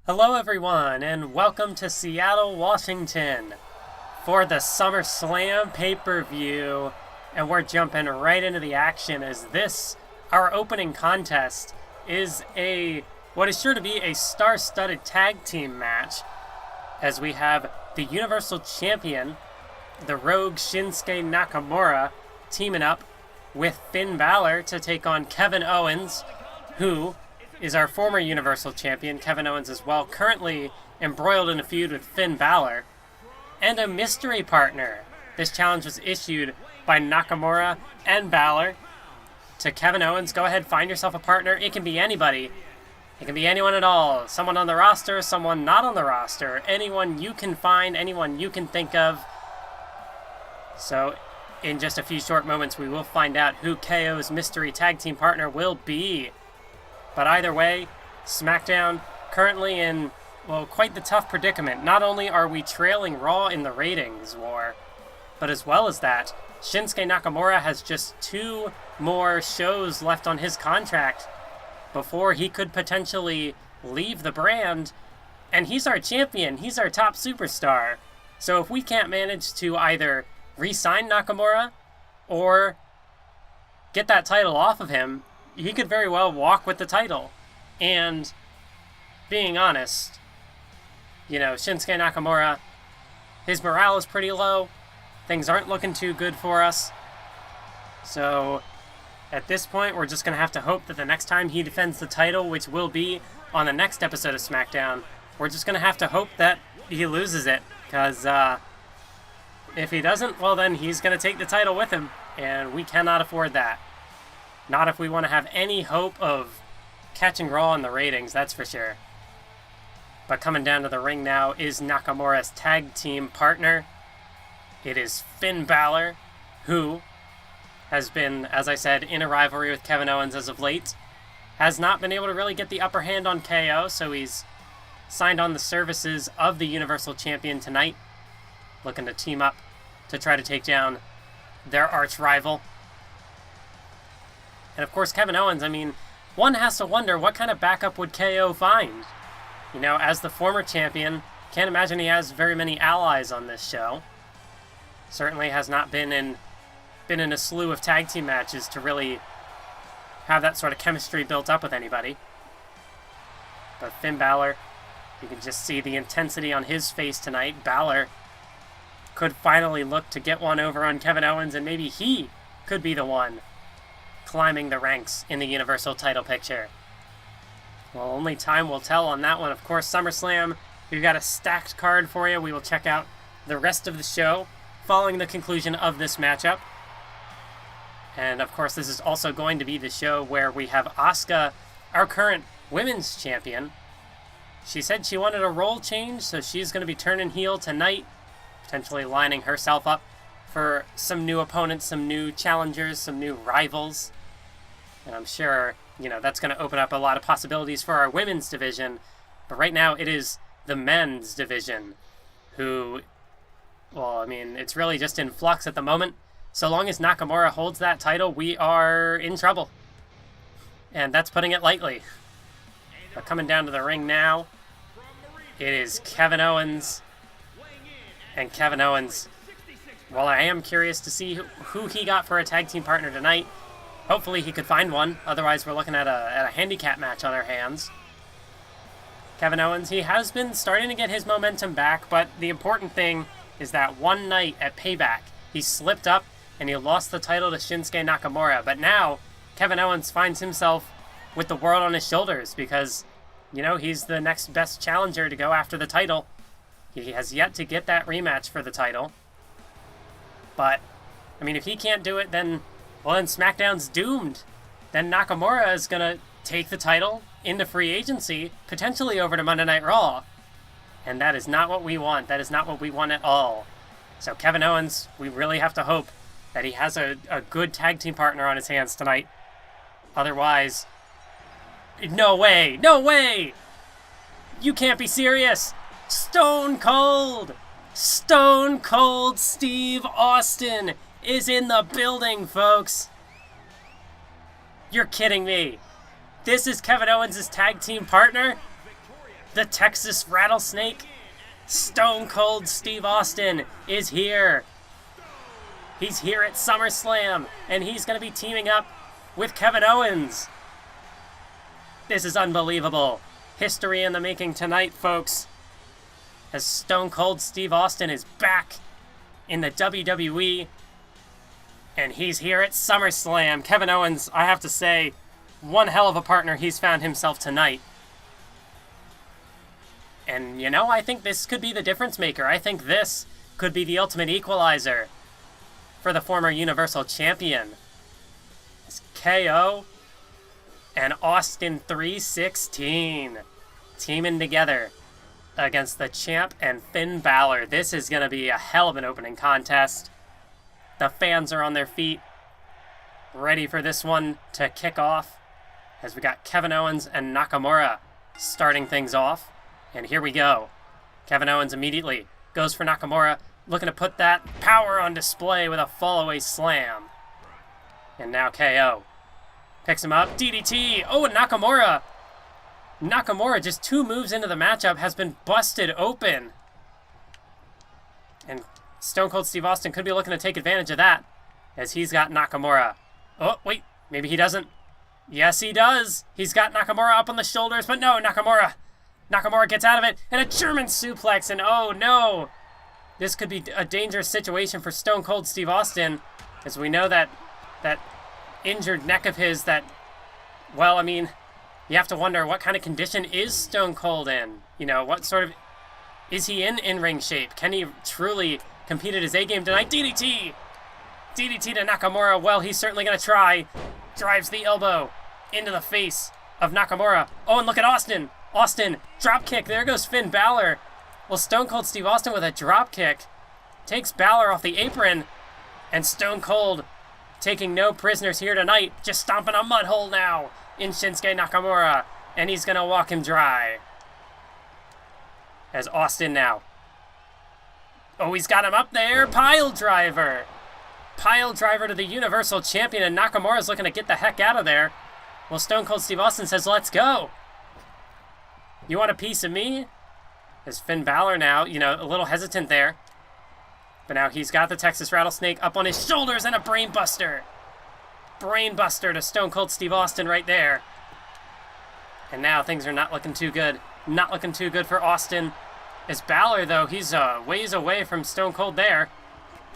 Hello everyone, and welcome to Seattle, Washington for the SummerSlam pay-per-view. And we're jumping right into the action as this, our opening contest, is what is sure to be a star-studded tag team match, as we have the Universal Champion, the Rogue Shinsuke Nakamura, teaming up with Finn Balor to take on Kevin Owens, who is our former Universal Champion, Kevin Owens as well, currently embroiled in a feud with Finn Balor, and a mystery partner. This challenge was issued by Nakamura and Balor to Kevin Owens. Go ahead, find yourself a partner. It can be anybody. It can be anyone at all. Someone on the roster, someone not on the roster, anyone you can find, anyone you can think of. So, in just a few short moments, we will find out who KO's mystery tag team partner will be. But either way, SmackDown currently in, well, quite the tough predicament. Not only are we trailing Raw in the ratings war, but as well as that, Shinsuke Nakamura has just 2 more shows left on his contract before he could potentially leave the brand. And he's our champion. He's our top superstar. So if we can't manage to either re-sign Nakamura or get that title off of him, he could very well walk with the title. And being honest, Shinsuke Nakamura, his morale is pretty low. Things aren't looking too good for us. So at this point, we're just going to have to hope that the next time he defends the title, which will be on the next episode of SmackDown, we're just going to have to hope that he loses it. Because if he doesn't, well then he's going to take the title with him. And we cannot afford that. Not if we want to have any hope of catching Raw in the ratings, that's for sure. But coming down to the ring now is Nakamura's tag team partner. It is Finn Balor, who has been, as I said, in a rivalry with Kevin Owens as of late. Has not been able to really get the upper hand on KO, so he's signed on the services of the Universal Champion tonight, looking to team up to try to take down their arch rival. And of course, Kevin Owens, one has to wonder what kind of backup would KO find? As the former champion, can't imagine he has very many allies on this show. Certainly has not been in a slew of tag team matches to really have that sort of chemistry built up with anybody. But Finn Balor, you can just see the intensity on his face tonight. Balor could finally look to get one over on Kevin Owens, and maybe he could be the one climbing the ranks in the Universal title picture. Well, only time will tell on that one. Of course, SummerSlam, we've got a stacked card for you. We will check out the rest of the show following the conclusion of this matchup. And of course, this is also going to be the show where we have Asuka, our current women's champion. She said she wanted a role change, so she's going to be turning heel tonight, potentially lining herself up for some new opponents, some new challengers, some new rivals. And I'm sure, that's going to open up a lot of possibilities for our women's division. But right now, it is the men's division who, it's really just in flux at the moment. So long as Nakamura holds that title, we are in trouble. And that's putting it lightly. But coming down to the ring now, it is Kevin Owens. And Kevin Owens, well, I am curious to see who he got for a tag team partner tonight. Hopefully he could find one. Otherwise, we're looking at a handicap match on our hands. Kevin Owens, he has been starting to get his momentum back, but the important thing is that one night at Payback, he slipped up and he lost the title to Shinsuke Nakamura. But now, Kevin Owens finds himself with the world on his shoulders because, he's the next best challenger to go after the title. He has yet to get that rematch for the title. But, if he can't do it, then SmackDown's doomed. Then Nakamura is going to take the title into free agency, potentially over to Monday Night Raw. And that is not what we want. That is not what we want at all. So Kevin Owens, we really have to hope that he has a good tag team partner on his hands tonight. Otherwise, no way! No way! You can't be serious! Stone Cold! Stone Cold Steve Austin is in the building, folks. You're kidding me. This is Kevin Owens' tag team partner? the Texas Rattlesnake, Stone Cold Steve Austin is here. He's here at SummerSlam, and he's going to be teaming up with Kevin Owens. This is unbelievable. History in the making tonight, folks, as Stone Cold Steve Austin is back in the WWE, and he's here at SummerSlam. Kevin Owens, I have to say, one hell of a partner he's found himself tonight. And, you know, I think this could be the difference maker. I think this could be the ultimate equalizer for the former Universal Champion. It's KO and Austin 316 teaming together against the champ and Finn Balor. This is going to be a hell of an opening contest. The fans are on their feet, ready for this one to kick off, as we got Kevin Owens and Nakamura starting things off. And here we go. Kevin Owens immediately goes for Nakamura, looking to put that power on display with a fallaway slam. And now KO picks him up. DDT. Oh, and Nakamura. Nakamura, just 2 moves into the matchup, has been busted open. And Stone Cold Steve Austin could be looking to take advantage of that, as he's got Nakamura. Oh, wait. Maybe he doesn't. Yes, he does. He's got Nakamura up on the shoulders, but no, Nakamura gets out of it, and a German suplex, and oh no! This could be a dangerous situation for Stone Cold Steve Austin, as we know that injured neck of his that, well, I mean, you have to wonder what kind of condition is Stone Cold in? You know, what sort of, is he in in-ring shape? Can he truly compete at his A-game tonight? DDT! DDT to Nakamura. Well, he's certainly going to try. Drives the elbow into the face of Nakamura. Oh, and look at Austin. Austin, drop kick. There goes Finn Balor. Well, Stone Cold Steve Austin with a drop kick takes Balor off the apron, and Stone Cold taking no prisoners here tonight, just stomping a mud hole now in Shinsuke Nakamura, and he's going to walk him dry. As Austin now. Oh, he's got him up there. Pile driver. Pile driver to the Universal Champion, and Nakamura's looking to get the heck out of there. Well, Stone Cold Steve Austin says, let's go. You want a piece of me? As Finn Balor now, you know, a little hesitant there. But now he's got the Texas Rattlesnake up on his shoulders, and a brain buster. Brain buster to Stone Cold Steve Austin right there. And now things are not looking too good. Not looking too good for Austin. As Balor, though, he's ways away from Stone Cold there.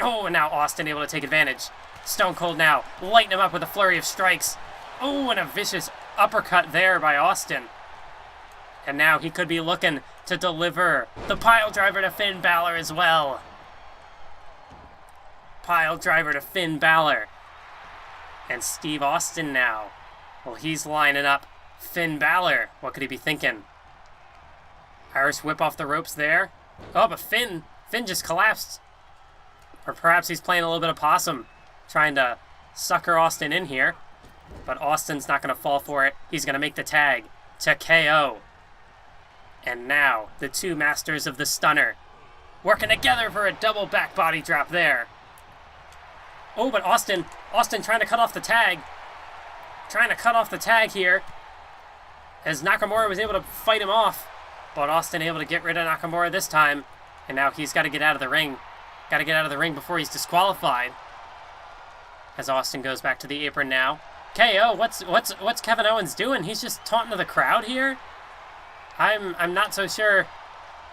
Oh, and now Austin able to take advantage. Stone Cold now lighting him up with a flurry of strikes. Oh, and a vicious uppercut there by Austin. And now he could be looking to deliver the pile driver to Finn Balor as well. Pile driver to Finn Balor. And Steve Austin now. Well, he's lining up Finn Balor. What could he be thinking? Irish whip off the ropes there. Oh, but Finn just collapsed. Or perhaps he's playing a little bit of possum, trying to sucker Austin in here. But Austin's not going to fall for it. He's going to make the tag to KO. And now, the 2 masters of the stunner working together for a double back body drop there. Oh, but Austin trying to cut off the tag. Trying to cut off the tag here, as Nakamura was able to fight him off. But Austin able to get rid of Nakamura this time. And now he's got to get out of the ring. Got to get out of the ring before he's disqualified. As Austin goes back to the apron now. KO, what's Kevin Owens doing? He's just taunting to the crowd here. I'm not so sure.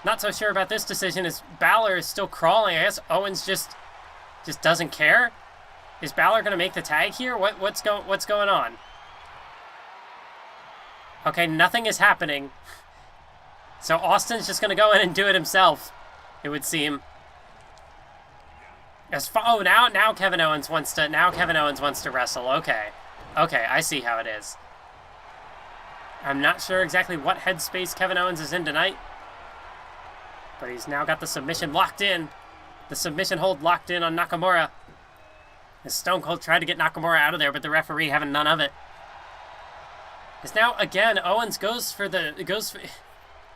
Not so sure about this decision, as Balor is still crawling. I guess Owens just doesn't care. Is Balor gonna make the tag here? What's going on? Okay, nothing is happening. So Austin's just gonna go in and do it himself, it would seem. Oh, now Kevin Owens wants to wrestle. Okay, I see how it is. I'm not sure exactly what headspace Kevin Owens is in tonight, but he's now got the submission locked in. The submission hold locked in on Nakamura. As Stone Cold tried to get Nakamura out of there, but the referee having none of it. As now, again, Owens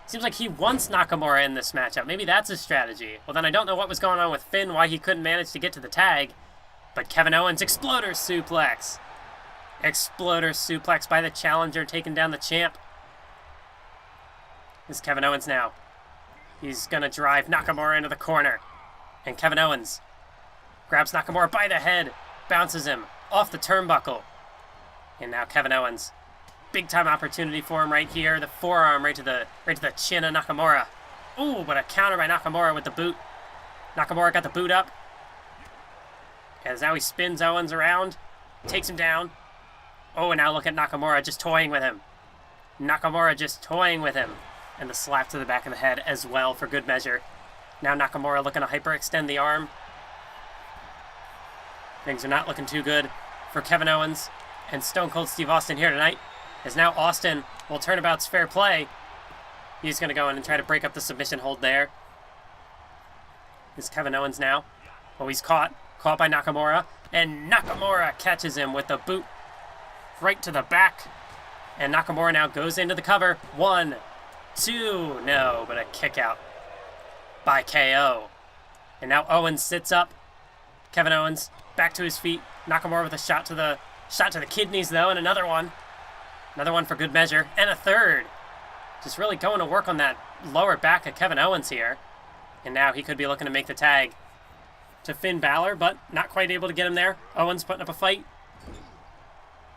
seems like he wants Nakamura in this matchup. Maybe that's his strategy. Well, then I don't know what was going on with Finn, why he couldn't manage to get to the tag. But Kevin Owens, Exploder Suplex. Exploder Suplex by the challenger, taking down the champ. is Kevin Owens now. He's going to drive Nakamura into the corner. And Kevin Owens grabs Nakamura by the head, bounces him off the turnbuckle. And now Kevin Owens. Big time opportunity for him right here. The forearm right to the chin of Nakamura. Ooh, but a counter by Nakamura with the boot. Nakamura got the boot up. As now he spins Owens around, takes him down. Oh, and now look at Nakamura just toying with him. Nakamura just toying with him. And the slap to the back of the head as well for good measure. Now Nakamura looking to hyperextend the arm. Things are not looking too good for Kevin Owens and Stone Cold Steve Austin here tonight. As now Austin will turnabout's fair play. He's going to go in and try to break up the submission hold there. Is Kevin Owens now. Oh, he's caught. Caught by Nakamura. And Nakamura catches him with the boot right to the back. And Nakamura now goes into the cover. 1, 2, no, but a kick out by KO. And now Owens sits up. Kevin Owens back to his feet. Nakamura with a shot to the kidneys though, and another one. Another one for good measure, and a third. Just really going to work on that lower back of Kevin Owens here. And now he could be looking to make the tag to Finn Balor, but not quite able to get him there. Owens putting up a fight.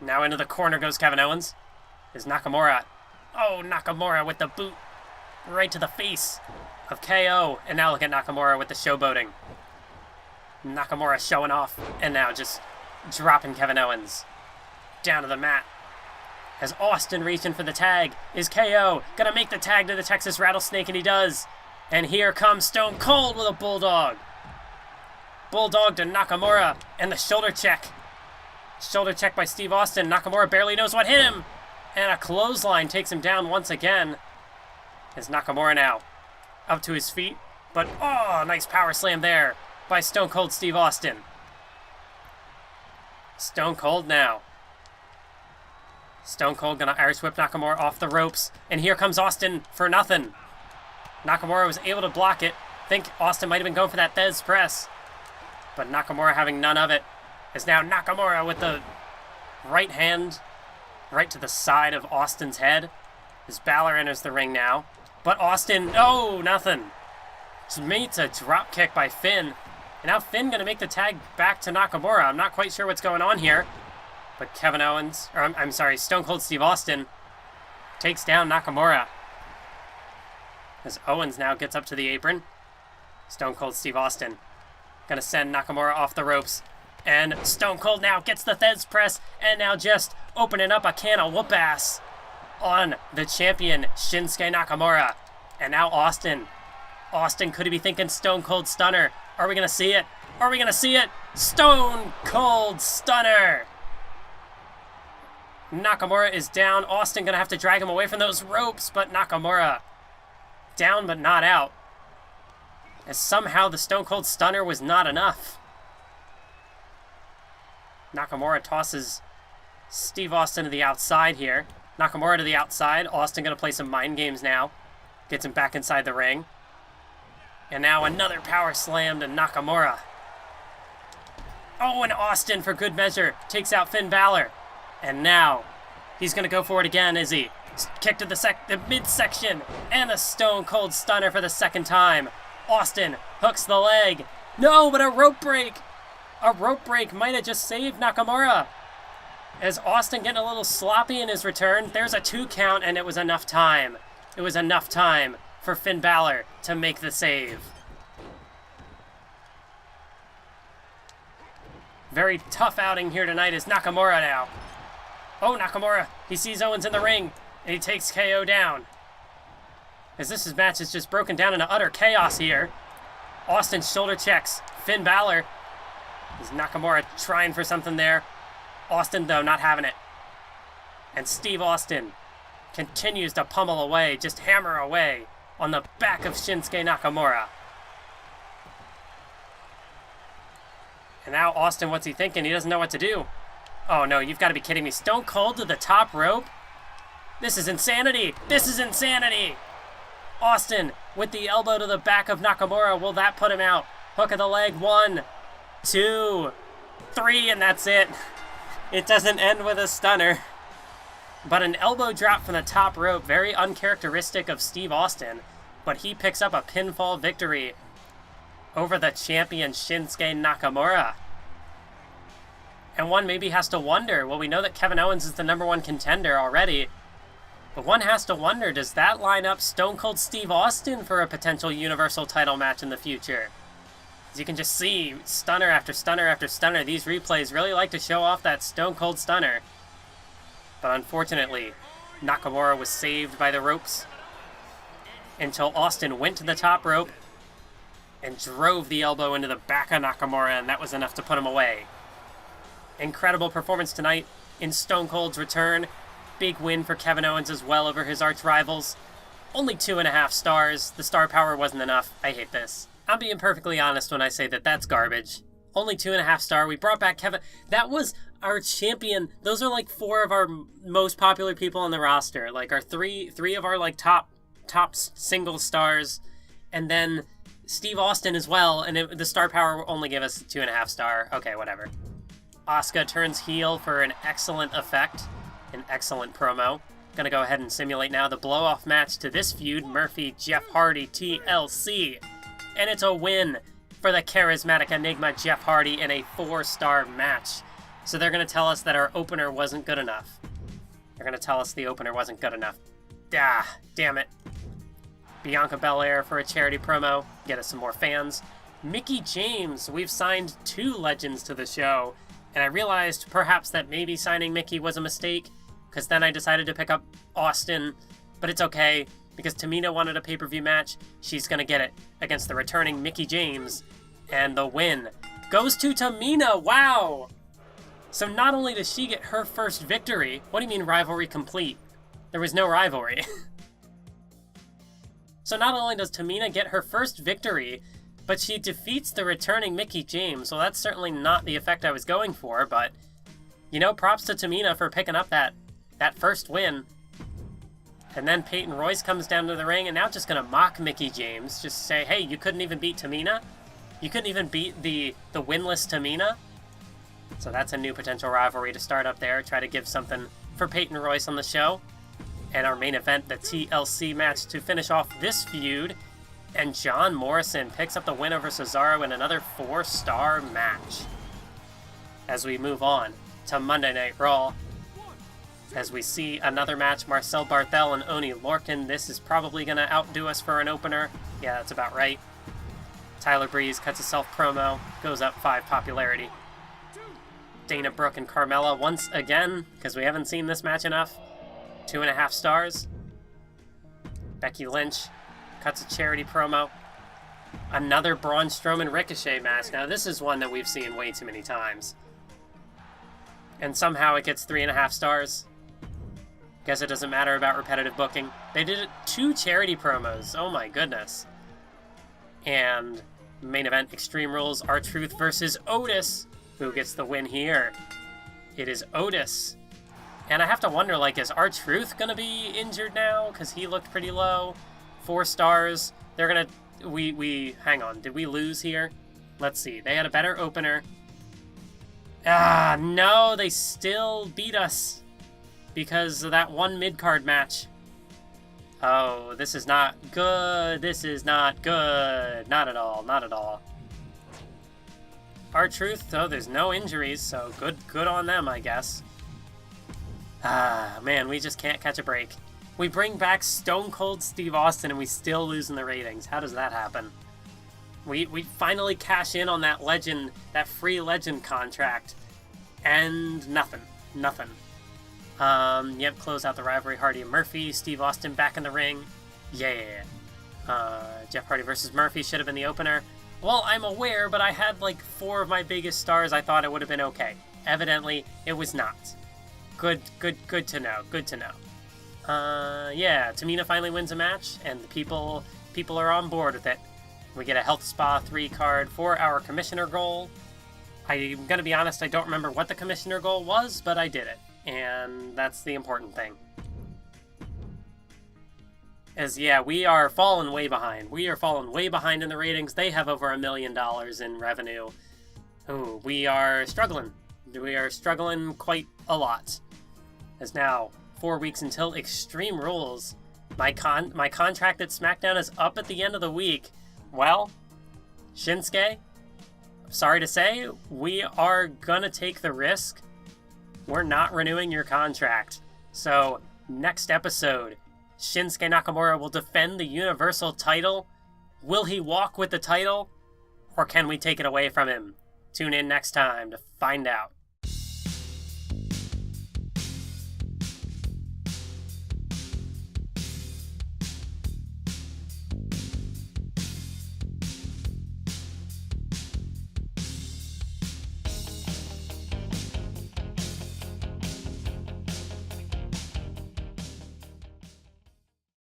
Now into the corner goes Kevin Owens. Is Nakamura. Oh, Nakamura with the boot right to the face of KO. And now look at Nakamura with the showboating. Nakamura showing off. And now just dropping Kevin Owens down to the mat. As Austin reaching for the tag. Is KO gonna make the tag to the Texas Rattlesnake? And he does. And here comes Stone Cold with a Bulldog. Bulldog to Nakamura. And the shoulder check. Shoulder check by Steve Austin. Nakamura barely knows what hit him. And a clothesline takes him down once again. As Nakamura now up to his feet. But, oh, nice power slam there by Stone Cold Steve Austin. Stone Cold now. Stone Cold gonna Irish whip Nakamura off the ropes. And here comes Austin for nothing. Nakamura was able to block it. Think Austin might have been going for that Thez press. But Nakamura having none of it. As now Nakamura with the right hand right to the side of Austin's head. As Balor enters the ring now. But Austin, oh, nothing. Just meets a drop kick by Finn. And now Finn gonna make the tag back to Nakamura. I'm not quite sure what's going on here. But Kevin Owens, or I'm sorry, Stone Cold Steve Austin takes down Nakamura. As Owens now gets up to the apron. Stone Cold Steve Austin gonna send Nakamura off the ropes. And Stone Cold now gets the Thez press. And now just opening up a can of whoop ass on the champion Shinsuke Nakamura. And now Austin. Austin, could he be thinking Stone Cold Stunner? Are we gonna see it? Are we gonna see it? Stone Cold Stunner! Nakamura is down. Austin gonna have to drag him away from those ropes, but Nakamura down but not out. As somehow the Stone Cold Stunner was not enough. Nakamura tosses Steve Austin to the outside here. Nakamura to the outside. Austin gonna play some mind games now. Gets him back inside the ring. And now another power slam to Nakamura. Oh, and Austin, for good measure, takes out Finn Balor. And now, he's going to go for it again, is he? Kick to the midsection, and the Stone Cold Stunner for the second time. Austin hooks the leg. No, but a rope break. A rope break might have just saved Nakamura. As Austin getting a little sloppy in his return, there's a 2 count, and it was enough time. It was enough time for Finn Balor to make the save. Very tough outing here tonight is Nakamura now. Oh, Nakamura, he sees Owens in the ring, and he takes KO down. As this match is just broken down into utter chaos here. Austin shoulder checks Finn Balor. Is Nakamura trying for something there? Austin, though, not having it. And Steve Austin continues to pummel away, just hammer away on the back of Shinsuke Nakamura. And now Austin, what's he thinking? He doesn't know what to do. Oh no, you've got to be kidding me. Stone Cold to the top rope? This is insanity! This is insanity! Austin with the elbow to the back of Nakamura. Will that put him out? Hook of the leg. 1, 2, 3, and that's it. It doesn't end with a stunner. But an elbow drop from the top rope, very uncharacteristic of Steve Austin. But he picks up a pinfall victory over the champion Shinsuke Nakamura. And one maybe has to wonder, well, we know that Kevin Owens is the #1 contender already, but one has to wonder, does that line up Stone Cold Steve Austin for a potential Universal title match in the future? As you can just see, stunner after stunner after stunner, these replays really like to show off that Stone Cold stunner. But unfortunately, Nakamura was saved by the ropes until Austin went to the top rope and drove the elbow into the back of Nakamura, and that was enough to put him away. Incredible performance tonight in Stone Cold's return. Big win for Kevin Owens as well over his arch rivals. Only 2.5 stars. The star power wasn't enough. I hate this. I'm being perfectly honest when I say that that's garbage. Only 2.5 star. We brought back Kevin. That was our champion. Those are like 4 of our most popular people on the roster. Like our three of our like top single stars, and then Steve Austin as well. And the star power only gave us 2.5 star. Okay, whatever. Asuka turns heel for an excellent effect, an excellent promo. Gonna go ahead and simulate now the blow-off match to this feud, Murphy, Jeff Hardy, TLC. And it's a win for the charismatic enigma Jeff Hardy in a 4-star match. So they're gonna tell us that our opener wasn't good enough. They're gonna tell us the opener wasn't good enough. Ah, damn it. Bianca Belair for a charity promo, get us some more fans. Mickie James, we've signed 2 legends to the show. And I realized perhaps that maybe signing Mickie was a mistake, because then I decided to pick up Austin, but it's okay, because Tamina wanted a pay-per-view match. She's going to get it against the returning Mickie James, and the win goes to Tamina. Wow! So not only does she get her first victory, what do you mean rivalry complete? There was no rivalry. So not only does Tamina get her first victory, but she defeats the returning Mickie James. Well, that's certainly not the effect I was going for, but, you know, props to Tamina for picking up that first win. And then Peyton Royce comes down to the ring and now just going to mock Mickie James. Just say, hey, you couldn't even beat Tamina? You couldn't even beat the winless Tamina? So that's a new potential rivalry to start up there. Try to give something for Peyton Royce on the show. And our main event, the TLC match to finish off this feud. And John Morrison picks up the win over Cesaro in another 4-star match. As we move on to Monday Night Raw, as we see another match, Marcel Barthel and Oney Lorcan. This is probably going to outdo us for an opener. Yeah, that's about right. Tyler Breeze cuts a self-promo, goes up 5 popularity. Dana Brooke and Carmella once again, because we haven't seen this match enough, 2.5 stars. Becky Lynch cuts a charity promo. Another Braun Strowman Ricochet match. Now, this is one that we've seen way too many times. And somehow it gets 3.5 stars. Guess it doesn't matter about repetitive booking. They did 2 charity promos. Oh my goodness. And main event, Extreme Rules, R-Truth versus Otis. Who gets the win here? It is Otis. And I have to wonder, like, is R-Truth going to be injured now? Because he looked pretty low. 4 stars. They're going to... Hang on. Did we lose here? Let's see. They had a better opener. Ah, no. They still beat us. Because of that one mid-card match. Oh, this is not good. This is not good. Not at all. Not at all. R-Truth, though, there's no injuries, so good on them, I guess. Ah, man, we just can't catch a break. We bring back Stone Cold Steve Austin and we still lose in the ratings. How does that happen? We finally cash in on that legend, that free legend contract, and nothing. Nothing. Yep, close out the rivalry. Hardy and Murphy. Steve Austin back in the ring. Yeah. Jeff Hardy versus Murphy should have been the opener. Well, I'm aware, but I had like 4 of my biggest stars. I thought it would have been okay. Evidently, it was not. Good to know. Good to know. Yeah, Tamina finally wins a match, and the people are on board with it. We get a Health Spa 3 card for our commissioner goal. I'm gonna be honest, I don't remember what the commissioner goal was, but I did it. And that's the important thing. As, yeah, we are falling way behind. We are falling way behind in the ratings. They have over $1 million in revenue. Ooh, we are struggling. We are struggling quite a lot. As now, 4 weeks until Extreme Rules. My contract at SmackDown is up at the end of the week. Well, Shinsuke, sorry to say, we are gonna take the risk. We're not renewing your contract. So, next episode, Shinsuke Nakamura will defend the Universal title. Will he walk with the title? Or can we take it away from him? Tune in next time to find out.